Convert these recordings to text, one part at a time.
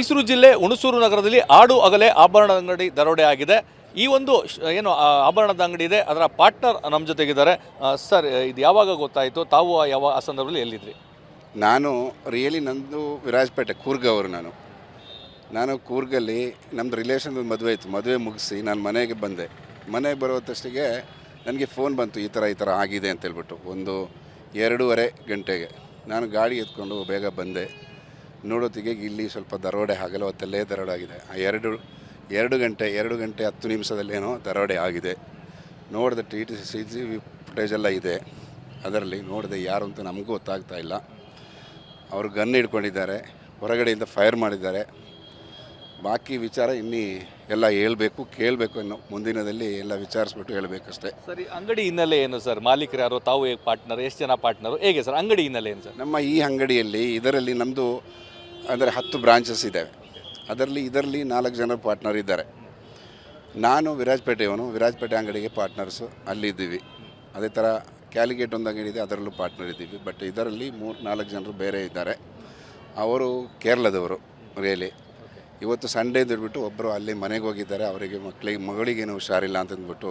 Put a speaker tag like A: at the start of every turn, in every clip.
A: ಮೈಸೂರು ಜಿಲ್ಲೆ ಹುಣಸೂರು ನಗರದಲ್ಲಿ ಆಡು ಅಗಲೆ ಆಭರಣದ ಅಂಗಡಿ ದರೋಡೆ ಆಗಿದೆ. ಈ ಒಂದು ಏನು ಆಭರಣದ ಅಂಗಡಿ ಇದೆ ಅದರ ಪಾರ್ಟ್ನರ್ ನಮ್ಮ ಜೊತೆಗಿದ್ದಾರೆ. ಸರ್, ಇದು ಯಾವಾಗ ಗೊತ್ತಾಯಿತು? ತಾವು ಆ ಸಂದರ್ಭದಲ್ಲಿ ಎಲ್ಲಿದ್ರಿ?
B: ನಾನು ರಿಯಲಿ ನಂದು ವಿರಾಜಪೇಟೆ ಕೂರ್ಗವರು. ನಾನು ಕೂರ್ಗಲ್ಲಿ ನಮ್ಮದು ರಿಲೇಷನ್ದು ಮದುವೆ ಇತ್ತು. ಮದುವೆ ಮುಗಿಸಿ ನಾನು ಮನೆಗೆ ಬಂದೆ. ಮನೆಗೆ ಬರುವತ್ತಷ್ಟಿಗೆ ನನಗೆ ಫೋನ್ ಬಂತು, ಈ ಥರ ಆಗಿದೆ ಅಂತೇಳ್ಬಿಟ್ಟು. ಒಂದು 2:30 ಗಂಟೆಗೆ ನಾನು ಗಾಡಿ ಎತ್ಕೊಂಡು ಬೇಗ ಬಂದೆ. ನೋಡೋತ್ತಿಗೆ ಇಲ್ಲಿ ಸ್ವಲ್ಪ ದರೋಡೆ ಆಗಲ್ಲ, ಹೊತ್ತಲ್ಲೇ ದರೋಡೆ ಆಗಿದೆ. ಆ 2 ಗಂಟೆ 10 ನಿಮಿಷದಲ್ಲೇನೋ ದರೋಡೆ ಆಗಿದೆ. ನೋಡಿದೆ CCTV ಫುಟೇಜೆಲ್ಲ ಇದೆ. ಅದರಲ್ಲಿ ನೋಡಿದೆ ಯಾರು ಅಂತ ನಮಗೂ ಗೊತ್ತಾಗ್ತಾ ಇಲ್ಲ. ಅವರು ಗನ್ ಹಿಡ್ಕೊಂಡಿದ್ದಾರೆ, ಹೊರಗಡೆಯಿಂದ ಫೈರ್ ಮಾಡಿದ್ದಾರೆ. ಬಾಕಿ ವಿಚಾರ ಇನ್ನೂ ಎಲ್ಲ ಹೇಳಬೇಕು, ಕೇಳಬೇಕು. ಇನ್ನು ಮುಂದಿನದಲ್ಲಿ ಎಲ್ಲ ವಿಚಾರಿಸ್ಬಿಟ್ಟು ಹೇಳಬೇಕಷ್ಟೇ.
A: ಸರಿ, ಅಂಗಡಿ ಹಿನ್ನೆಲೆ ಏನು ಸರ್? ಮಾಲೀಕರು ಯಾರು? ತಾವು ಹೇಗೆ ಪಾರ್ಟ್ನರ್? ಎಷ್ಟು ಜನ ಪಾರ್ಟ್ನರು? ಹೇಗೆ ಸರ್ ಅಂಗಡಿ ಹಿನ್ನೆಲೆ ಏನು ಸರ್?
B: ನಮ್ಮ ಈ ಅಂಗಡಿಯಲ್ಲಿ ಇದರಲ್ಲಿ ನಮ್ಮದು ಅಂದರೆ 10 ಬ್ರಾಂಚಸ್ ಇದ್ದಾವೆ. ಇದರಲ್ಲಿ 4 ಜನ ಪಾರ್ಟ್ನರ್ ಇದ್ದಾರೆ. ನಾನು ವಿರಾಜಪೇಟೆಯವನು. ವಿರಾಜಪೇಟೆ ಅಂಗಡಿಗೆ ಪಾರ್ಟ್ನರ್ಸು ಅಲ್ಲಿದ್ದೀವಿ. ಅದೇ ಥರ ಕ್ಯಾಲಿಗೇಟ್ ಒಂದು ಅಂಗಡಿ ಇದೆ, ಅದರಲ್ಲೂ ಪಾರ್ಟ್ನರ್ ಇದ್ದೀವಿ. ಬಟ್ ಇದರಲ್ಲಿ 3-4 ಜನರು ಬೇರೆ ಇದ್ದಾರೆ. ಅವರು ಕೇರಳದವರು ರಿಯಲಿ. ಇವತ್ತು ಸಂಡೇ ಅಂದ್ಬಿಟ್ಟು ಒಬ್ಬರು ಅಲ್ಲಿ ಮನೆಗೆ ಹೋಗಿದ್ದಾರೆ. ಅವರಿಗೆ ಮಗಳಿಗೇನು ಹುಷಾರಿಲ್ಲ ಅಂತಂದ್ಬಿಟ್ಟು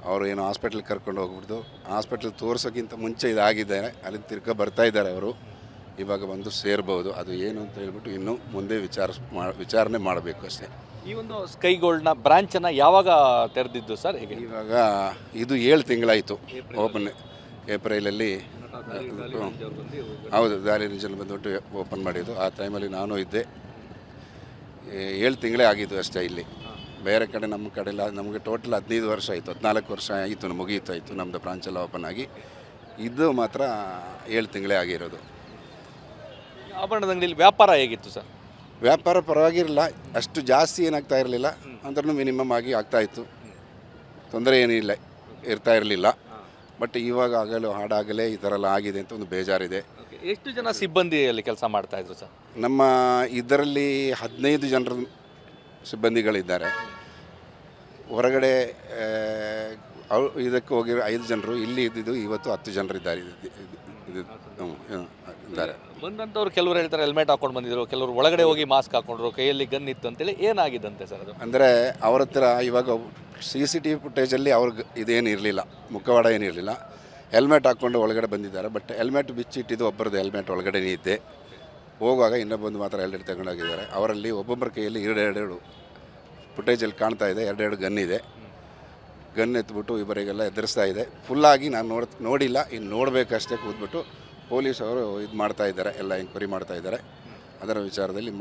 B: ಅವರು ಏನೋ ಹಾಸ್ಪಿಟ್ಲಿಗೆ ಕರ್ಕೊಂಡು ಹೋಗ್ಬಿಟ್ಟು ಹಾಸ್ಪಿಟ್ಲ್ ತೋರ್ಸೋಕ್ಕಿಂತ ಮುಂಚೆ ಇದಾಗಿದ್ದಾರೆ. ಅಲ್ಲಿ ತಿರ್ಗ ಬರ್ತಾ ಇದ್ದಾರೆ ಅವರು. ಇವಾಗ ಬಂದು ಸೇರ್ಬೋದು. ಅದು ಏನು ಅಂತ ಹೇಳ್ಬಿಟ್ಟು ಇನ್ನೂ ಮುಂದೆ ವಿಚಾರಣೆ ಮಾಡಬೇಕು ಅಷ್ಟೇ.
A: ಈ ಒಂದು ಸ್ಕೈ ಗೋಲ್ಡ್ನ ಬ್ರಾಂಚನ್ನು ಯಾವಾಗ ತೆರೆದಿದ್ದು ಸರ್? ಹೇಗೆ?
B: ಇವಾಗ ಇದು 7 ತಿಂಗಳಾಯಿತು ಓಪನ್. ಏಪ್ರಿಲಲ್ಲಿ ಹೌದು, ದಾರಿ ರೇಂಜಲ್ಲಿ ಬಂದುಬಿಟ್ಟು ಓಪನ್ ಮಾಡಿದ್ದು. ಆ ಟೈಮಲ್ಲಿ ನಾನು ಇದ್ದೆ. 7 ತಿಂಗಳೇ ಆಗಿದ್ದು ಅಷ್ಟೇ. ಇಲ್ಲಿ ಬೇರೆ ಕಡೆ ನಮ್ಮ ಕಡೆಲ್ಲ ನಮಗೆ ಟೋಟಲ್ 15 ವರ್ಷ ಆಯಿತು, 14 ವರ್ಷ ಆಯಿತು ಮುಗಿಯುತ್ತಾಯಿತು ನಮ್ಮದು ಬ್ರಾಂಚೆಲ್ಲ ಓಪನ್ ಆಗಿ. ಇದು ಮಾತ್ರ 7 ತಿಂಗಳೇ ಆಗಿರೋದು.
A: ಆಭರಣದ ಅಂಗಡಿಯಲ್ಲಿ ವ್ಯಾಪಾರ ಹೇಗಿತ್ತು ಸರ್?
B: ವ್ಯಾಪಾರ ಪರವಾಗಿರಲಿಲ್ಲ, ಅಷ್ಟು ಜಾಸ್ತಿ ಏನಾಗ್ತಾ ಇರಲಿಲ್ಲ. ಅಂದ್ರೂ ಮಿನಿಮಮ್ ಆಗಿ ಆಗ್ತಾಯಿತ್ತು. ತೊಂದರೆ ಏನಿಲ್ಲ, ಇರ್ತಾ ಇರಲಿಲ್ಲ. ಬಟ್ ಇವಾಗ ಹಾಡಾಗಲೇ ಈ ಥರ ಎಲ್ಲ ಆಗಿದೆ ಅಂತ ಒಂದು ಬೇಜಾರಿದೆ.
A: ಎಷ್ಟು ಜನ ಸಿಬ್ಬಂದಿಯಲ್ಲಿ ಕೆಲಸ ಮಾಡ್ತಾಯಿದ್ರು ಸರ್?
B: ನಮ್ಮ ಇದರಲ್ಲಿ 15 ಜನರು ಸಿಬ್ಬಂದಿಗಳಿದ್ದಾರೆ. ಹೊರಗಡೆ ಇದಕ್ಕೆ ಹೋಗಿರೋ 5 ಜನರು, ಇಲ್ಲಿ ಇದ್ದಿದ್ದು ಇವತ್ತು 10 ಜನರಿದ್ದಾರೆ. ಇದ್ದಾರೆ.
A: ಬಂದಂಥವ್ರು ಕೆಲವರು ಹೇಳ್ತಾರೆ ಹೆಲ್ಮೆಟ್ ಹಾಕೊಂಡು ಬಂದಿದ್ರು, ಕೆಲವರು ಒಳಗಡೆ ಹೋಗಿ ಮಾಸ್ಕ್ ಹಾಕೊಂಡ್ರು, ಕೈಯಲ್ಲಿ ಗನ್ ಇತ್ತು ಅಂತೇಳಿ. ಏನಾಗಿದ್ದಂತೆ ಸರ್ ಅದು?
B: ಅಂದರೆ ಅವ್ರ ಹತ್ರ ಇವಾಗ CCTV ಫುಟೇಜಲ್ಲಿ ಅವ್ರಿಗೆ ಇದೇನು ಇರಲಿಲ್ಲ, ಮುಖವಾಡ ಏನಿರಲಿಲ್ಲ. ಹೆಲ್ಮೆಟ್ ಹಾಕ್ಕೊಂಡು ಒಳಗಡೆ ಬಂದಿದ್ದಾರೆ. ಬಟ್ ಹೆಲ್ಮೆಟ್ ಬಿಚ್ಚಿಟ್ಟಿದ್ದು ಒಬ್ಬರದ್ದು ಹೆಲ್ಮೆಟ್ ಒಳಗಡೆನೇ ಇದ್ದೆ. ಹೋಗುವಾಗ ಇನ್ನೊಬ್ಬಂದು ಮಾತ್ರ ಹೆಲ್ಮೆಟ್ ತಗೊಂಡೋಗಿದ್ದಾರೆ. ಅವರಲ್ಲಿ ಒಬ್ಬೊಬ್ಬರ ಕೈಯಲ್ಲಿ 2 ಫುಟೇಜಲ್ಲಿ ಕಾಣ್ತಾ ಇದೆ. 2 ಗನ್ ಇದೆ. ಗನ್ ಎತ್ಬಿಟ್ಟು ಇವರಿಗೆಲ್ಲ ಎದುರಿಸ್ತಾ ಇದೆ. ಫುಲ್ಲಾಗಿ ನಾನು ನೋಡಿಲ್ಲ, ಇನ್ನು ನೋಡಬೇಕಷ್ಟೇ. ಕೂತ್ಬಿಟ್ಟು ಪೊಲೀಸವರು ಇದು ಮಾಡ್ತಾ ಇದ್ದಾರೆ, ಎಲ್ಲ ಎಂಕ್ವೈರಿ ಮಾಡ್ತಾ ಇದ್ದಾರೆ. ಅದರ ವಿಚಾರದಲ್ಲಿ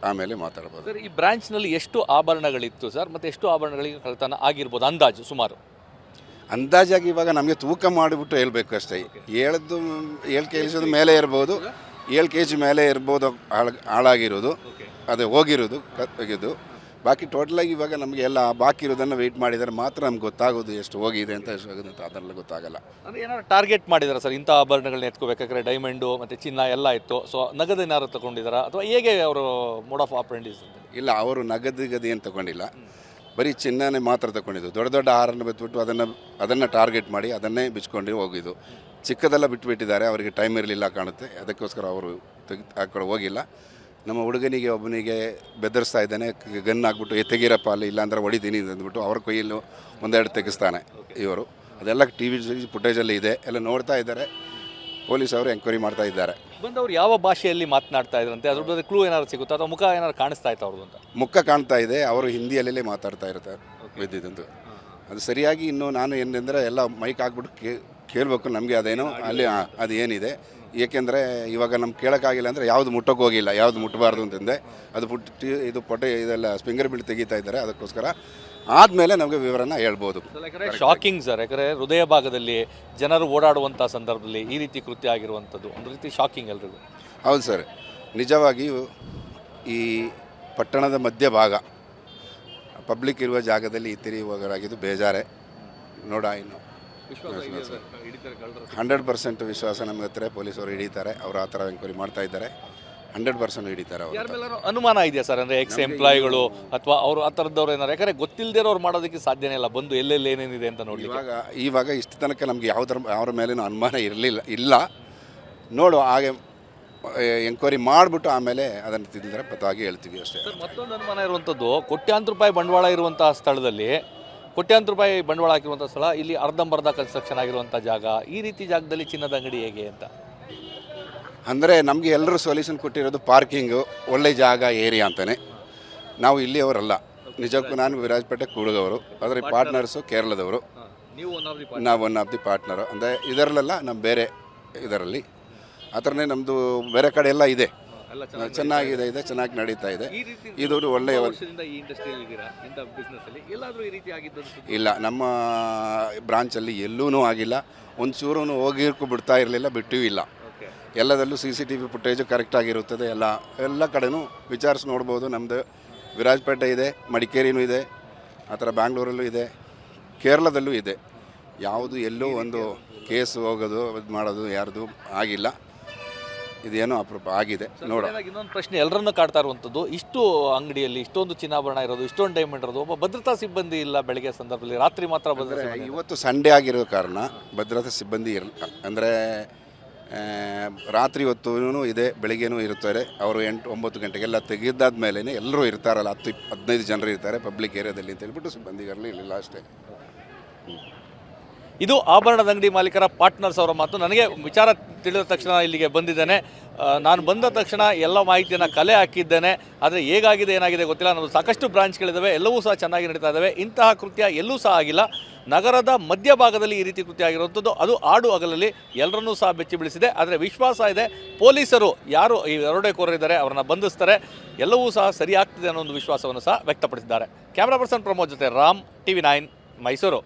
B: ಆಮೇಲೆ ಮಾತಾಡ್ಬೋದು.
A: ಸರ್, ಈ ಬ್ರಾಂಚ್ನಲ್ಲಿ ಎಷ್ಟು ಆಭರಣಗಳಿತ್ತು ಸರ್? ಮತ್ತು ಎಷ್ಟು ಆಭರಣಗಳಿಗೆ ಕಳ್ತನ ಆಗಿರ್ಬೋದು ಅಂದಾಜು? ಸುಮಾರು
B: ಅಂದಾಜಾಗಿ ಇವಾಗ ನಮಗೆ ತೂಕ ಮಾಡಿಬಿಟ್ಟು ಹೇಳ್ಬೇಕು ಅಷ್ಟೇ. 7 kg ಮೇಲೆ ಇರ್ಬೋದು, 7 kg ಮೇಲೆ ಇರ್ಬೋದು ಹಾಳಾಗಿರೋದು, ಅದೇ ಹೋಗಿರೋದು ತೆಗೆದು. ಬಾಕಿ ಟೋಟಲಾಗಿ ಇವಾಗ ನಮಗೆ ಎಲ್ಲ ಬಾಕಿ ಇರೋದನ್ನು ವೆಯ್ಟ್ ಮಾಡಿದರೆ ಮಾತ್ರ ನಮ್ಗೆ ಗೊತ್ತಾಗೋದು ಎಷ್ಟು ಹೋಗಿದೆ ಅಂತ. ಎಷ್ಟು ಹೋಗಿದೆ ಅಂತ ಅದೆಲ್ಲ ಗೊತ್ತಾಗಲ್ಲ.
A: ಅಂದರೆ ಏನಾದ್ರು ಟಾರ್ಗೆಟ್ ಮಾಡಿದಾರೆ ಸರ್? ಇಂಥ ಆಭರಣಗಳನ್ನ ಎತ್ಕೋಬೇಕಾದ್ರೆ ಡೈಮಂಡು ಮತ್ತು ಚಿನ್ನ ಎಲ್ಲ ಇತ್ತು. ಸೊ ನಗದು ಏನಾದ್ರು ತೊಗೊಂಡಿದ್ದಾರಾ ಅಥವಾ ಹೇಗೆ ಅವರು ಮೋಡ್ ಆಫ್ ಆಪರೇಂಡಿಸ್?
B: ಇಲ್ಲ, ಅವರು ನಗದು ಏನು ತೊಗೊಂಡಿಲ್ಲ, ಬರೀ ಚಿನ್ನನೇ ಮಾತ್ರ ತಗೊಂಡಿದ್ದು. ದೊಡ್ಡ ಹಾರನ್ನು ಬಿಟ್ಬಿಟ್ಟು ಅದನ್ನು ಟಾರ್ಗೆಟ್ ಮಾಡಿ ಅದನ್ನೇ ಬಿಚ್ಕೊಂಡು ಹೋಗಿದ್ದು. ಚಿಕ್ಕದೆಲ್ಲ ಬಿಟ್ಟುಬಿಟ್ಟಿದ್ದಾರೆ. ಅವರಿಗೆ ಟೈಮ್ ಇರಲಿಲ್ಲ ಕಾಣುತ್ತೆ, ಅದಕ್ಕೋಸ್ಕರ ಅವರು ಆ ಕಡೆ ಹೋಗಿಲ್ಲ. ನಮ್ಮ ಹುಡುಗನಿಗೆ ಒಬ್ಬನಿಗೆ ಬೆದರಿಸ್ತಾ ಇದ್ದಾನೆ, ಗನ್ ಹಾಕ್ಬಿಟ್ಟು ತೆಗೀರಪ್ಪ ಅಲ್ಲಿ, ಇಲ್ಲಾಂದ್ರೆ ಹೊಡಿತೀನಿ ಅಂದ್ಬಿಟ್ಟು ಅವ್ರ ಕೈಯಲ್ಲೂ 1-2 ತೆಗೆಸ್ತಾನೆ ಇವರು. ಅದೆಲ್ಲ TV ಫುಟೇಜಲ್ಲಿ ಇದೆ, ಎಲ್ಲ ನೋಡ್ತಾ ಇದ್ದಾರೆ. ಪೊಲೀಸ್ ಅವರು ಎಂಕ್ವೈರಿ ಮಾಡ್ತಾ ಇದ್ದಾರೆ.
A: ಬಂದವರು ಯಾವ ಭಾಷೆಯಲ್ಲಿ ಮಾತನಾಡ್ತಾ ಇದ್ರಂತೆ? ಅದ್ರ ಬಗ್ಗೆ ಕ್ಲೂ ಏನಾದ್ರು ಸಿಗುತ್ತಾ ಅಥವಾ ಮುಖ ಏನಾದ್ರು ಕಾಣಿಸ್ತಾ ಇತ್ತು ಅವ್ರದ್ದು ಅಂತ? ಮುಖ
B: ಕಾಣ್ತಾ ಇದೆ. ಅವರು ಹಿಂದಿಯಲ್ಲೇ ಮಾತಾಡ್ತಾ ಇರ್ತಾರೆ ಬಿದ್ದಿದ್ದಂತು. ಅದು ಸರಿಯಾಗಿ ಇನ್ನೂ ನಾನು ಏನಂದರೆ ಎಲ್ಲ ಮೈಕ್ ಹಾಕ್ಬಿಟ್ಟು ಕೇಳಬೇಕು ನಮಗೆ ಅದೇನೋ ಅಲ್ಲಿ ಅದು ಏನಿದೆ. ಏಕೆಂದರೆ ಇವಾಗ ನಮ್ಗೆ ಕೇಳೋಕ್ಕಾಗಿಲ್ಲ ಅಂದರೆ ಯಾವುದು ಮುಟ್ಟೋಕೆ ಹೋಗಿಲ್ಲ, ಯಾವುದು ಮುಟ್ಟಬಾರ್ದು ಅಂತಂದೆ. ಅದು ಪೊಟೆ ಇದೆಲ್ಲ ಫಿಂಗರ್ ಪ್ರಿಂಟ್ ತೆಗಿತಾ ಇದ್ದಾರೆ. ಅದಕ್ಕೋಸ್ಕರ ಆದಮೇಲೆ ನಮಗೆ ವಿವರನ ಹೇಳ್ಬೋದು.
A: ಶಾಕಿಂಗ್ ಸರ್, ಯಾಕಂದರೆ ಹೃದಯ ಭಾಗದಲ್ಲಿ ಜನರು ಓಡಾಡುವಂಥ ಸಂದರ್ಭದಲ್ಲಿ ಈ ರೀತಿ ಕೃತ್ಯ ಆಗಿರುವಂಥದ್ದು ಒಂದು ರೀತಿ ಶಾಕಿಂಗ್ ಎಲ್ರಿಗೂ.
B: ಹೌದು ಸರ್, ನಿಜವಾಗಿಯೂ ಈ ಪಟ್ಟಣದ ಮಧ್ಯಭಾಗ ಪಬ್ಲಿಕ್ ಇರುವ ಜಾಗದಲ್ಲಿ ಈ ತಿರಿ ಹೋಗೋರಾಗಿದ್ದು ಬೇಜಾರೆ. ಇನ್ನು 100% ವಿಶ್ವಾಸ ನಮಗೆ ಹತ್ತಿರ ಪೊಲೀಸವರು ಹಿಡಿತಾರೆ. ಅವರು ಆ ಥರ ಎಂಕ್ವೈರಿ ಮಾಡ್ತಾ ಇದ್ದಾರೆ. 100% ಹಿಡಿತಾರೆ.
A: ಅವರು ಅನುಮಾನ ಇದೆಯಾ ಸರ್? ಅಂದರೆ ಎಕ್ಸ್ ಎಂಪ್ಲಾಯಿಗಳು ಅಥವಾ ಅವರು ಆ ಥರದವ್ರು ಏನಾರು? ಯಾಕಂದರೆ ಗೊತ್ತಿಲ್ಲದಿರೋರು ಮಾಡೋದಕ್ಕೆ ಸಾಧ್ಯನೇ ಇಲ್ಲ. ಬಂದು ಎಲ್ಲೆಲ್ಲಿ ಏನೇನಿದೆ ಅಂತ ನೋಡಿ.
B: ಇವಾಗ ಇಷ್ಟು ತನಕ ನಮಗೆ ಯಾವ್ರ ಮೇಲೇನೂ ಅನುಮಾನ ಇಲ್ಲ. ನೋಡು ಹಾಗೆ ಎಂಕ್ವೈರಿ ಮಾಡಿಬಿಟ್ಟು ಆಮೇಲೆ ಅದನ್ನು ತಿಂದರೆ ಪತ್ತಾಗಿ ಹೇಳ್ತೀವಿ ಅಷ್ಟೇ.
A: ಸರ್, ಮತ್ತೊಂದು ಅನುಮಾನ ಇರುವಂಥದ್ದು, ಕೋಟ್ಯಾಂತರ ರೂಪಾಯಿ ಬಂಡವಾಳ ಇರುವಂತಹ ಸ್ಥಳದಲ್ಲಿ, ಕೋಟ್ಯಾಂತರ ರೂಪಾಯಿ ಬಂಡವಾಳ ಹಾಕಿರುವಂಥ ಸ್ಥಳ, ಇಲ್ಲಿ ಅರ್ಧಂಬರ್ಧ ಕನ್ಸ್ಟ್ರಕ್ಷನ್ ಆಗಿರುವಂಥ ಜಾಗ, ಈ ರೀತಿ ಜಾಗದಲ್ಲಿ ಚಿನ್ನದ ಅಂಗಡಿ ಹೇಗೆ ಅಂತ?
B: ಅಂದರೆ ನಮಗೆ ಎಲ್ಲರೂ ಸೊಲ್ಯೂಷನ್ ಕೊಟ್ಟಿರೋದು ಪಾರ್ಕಿಂಗು, ಒಳ್ಳೆ ಜಾಗ, ಏರಿಯಾ ಅಂತಲೇ. ನಾವು ಇಲ್ಲಿಯವರಲ್ಲ, ನಿಜಕ್ಕೂ ನಾನು ವಿರಾಜಪೇಟೆ ಕೂಡುಗವರು, ಆದರೆ ಪಾರ್ಟ್ನರ್ಸು ಕೇರಳದವರು.
A: ನೀವು
B: ನಾವು ಒನ್ ಆಫ್ ದಿ ಪಾರ್ಟ್ನರು. ಅಂದರೆ ಇದರಲ್ಲೆಲ್ಲ ನಮ್ಮ ಬೇರೆ ಇದರಲ್ಲಿ ಆ ಥರನೇ ನಮ್ಮದು ಬೇರೆ ಕಡೆ ಎಲ್ಲ ಇದೆ, ಚೆನ್ನಾಗಿದೆ, ಚೆನ್ನಾಗಿ ನಡೀತಾ ಇದೆ. ಇದು ಒಳ್ಳೆಯ ಇಲ್ಲ, ನಮ್ಮ ಬ್ರಾಂಚಲ್ಲಿ ಎಲ್ಲೂ ಆಗಿಲ್ಲ, ಒಂಚೂರು ಹೋಗಿರ್ಕು ಬಿಡ್ತಾ ಇರಲಿಲ್ಲ, ಬಿಟ್ಟೂ ಇಲ್ಲ. ಎಲ್ಲದಲ್ಲೂ CCTV ಫುಟೇಜು ಕರೆಕ್ಟಾಗಿರುತ್ತದೆ. ಎಲ್ಲ ಕಡೆನೂ ವಿಚಾರಿಸಿ ನೋಡ್ಬೋದು. ನಮ್ಮದು ವಿರಾಜಪೇಟೆ ಇದೆ, ಮಡಿಕೇರಿನೂ ಇದೆ, ಆ ಥರ ಬ್ಯಾಂಗ್ಳೂರಲ್ಲೂ ಇದೆ, ಕೇರಳದಲ್ಲೂ ಇದೆ. ಯಾವುದು ಎಲ್ಲೂ ಒಂದು ಕೇಸು ಹೋಗೋದು ಇದು ಮಾಡೋದು ಯಾರ್ದು ಆಗಿಲ್ಲ. ಇದೇನೋ ಅಪರೂಪ ಆಗಿದೆ ನೋಡ.
A: ಇನ್ನೊಂದು ಪ್ರಶ್ನೆ ಎಲ್ಲರನ್ನೂ ಕಾಡ್ತಾ ಇರುವಂಥದ್ದು, ಇಷ್ಟು ಅಂಗಡಿಯಲ್ಲಿ ಇಷ್ಟೊಂದು ಚಿನ್ನಾಭರಣ ಇರೋದು, ಇಷ್ಟೊಂದು ಡೈಮಂಡ್ ಇರೋದು, ಒಬ್ಬ ಭದ್ರತಾ ಸಿಬ್ಬಂದಿ ಇಲ್ಲ ಬೆಳಗ್ಗೆ ಸಂದರ್ಭದಲ್ಲಿ, ರಾತ್ರಿ ಮಾತ್ರ ಭದ್ರತೆ.
B: ಇವತ್ತು ಸಂಡೇ ಆಗಿರೋ ಕಾರಣ ಭದ್ರತಾ ಸಿಬ್ಬಂದಿ ಇರಲ್ಲ. ಅಂದರೆ ರಾತ್ರಿ ಹೊತ್ತೂ ಇದೆ, ಬೆಳಿಗ್ಗೆನೂ ಇರ್ತಾರೆ. ಅವರು 8-9 ಗಂಟೆಗೆಲ್ಲ ತೆಗೆದಾದ ಮೇಲೆ ಎಲ್ಲರೂ ಇರ್ತಾರಲ್ಲ, 10-15 ಜನರು ಇರ್ತಾರೆ ಪಬ್ಲಿಕ್ ಏರಿಯಾದಲ್ಲಿ ಅಂತ ಹೇಳ್ಬಿಟ್ಟು ಸಿಬ್ಬಂದಿಗರಲ್ಲಿ ಇರಲಿಲ್ಲ ಅಷ್ಟೇ.
A: ಇದು ಆಭರಣದ ಅಂಗಡಿ ಮಾಲೀಕರ ಪಾರ್ಟ್ನರ್ಸ್ ಅವರ ಮಾತು. ನನಗೆ ವಿಚಾರ ತಿಳಿದ ತಕ್ಷಣ ಇಲ್ಲಿಗೆ ಬಂದಿದ್ದೇನೆ. ನಾನು ಬಂದ ತಕ್ಷಣ ಎಲ್ಲ ಮಾಹಿತಿಯನ್ನು ಕಲೆ ಹಾಕಿದ್ದೇನೆ. ಆದರೆ ಹೇಗಾಗಿದೆ ಏನಾಗಿದೆ ಗೊತ್ತಿಲ್ಲ. ನಮ್ಮದು ಸಾಕಷ್ಟು ಬ್ರಾಂಚ್ಗಳಿದ್ದಾವೆ, ಎಲ್ಲವೂ ಸಹ ಚೆನ್ನಾಗಿ ನಡೀತಾ ಇದ್ದಾವೆ. ಇಂತಹ ಕೃತ್ಯ ಎಲ್ಲೂ ಸಹ ಆಗಿಲ್ಲ. ನಗರದ ಮಧ್ಯಭಾಗದಲ್ಲಿ ಈ ರೀತಿ ಕೃತ್ಯ ಆಗಿರುವಂಥದ್ದು, ಅದು ಆಡು ಹಗಲಲ್ಲಿ ಎಲ್ಲರನ್ನೂ ಸಹ ಬೆಚ್ಚಿ ಬೀಳಿಸಿದೆ. ಆದರೆ ವಿಶ್ವಾಸ ಇದೆ, ಪೊಲೀಸರು ಯಾರು ಈ ದರೋಡೆಕೋರರಿದ್ದಾರೆ ಅವರನ್ನು ಬಂಧಿಸ್ತಾರೆ, ಎಲ್ಲವೂ ಸಹ ಸರಿಯಾಗ್ತಿದೆ ಅನ್ನೋ ಒಂದು ವಿಶ್ವಾಸವನ್ನು ಸಹ ವ್ಯಕ್ತಪಡಿಸಿದ್ದಾರೆ. ಕ್ಯಾಮ್ರಾ ಪರ್ಸನ್ ಪ್ರಮೋದ್ ಜೊತೆ ರಾಮ್, TV9 ಮೈಸೂರು.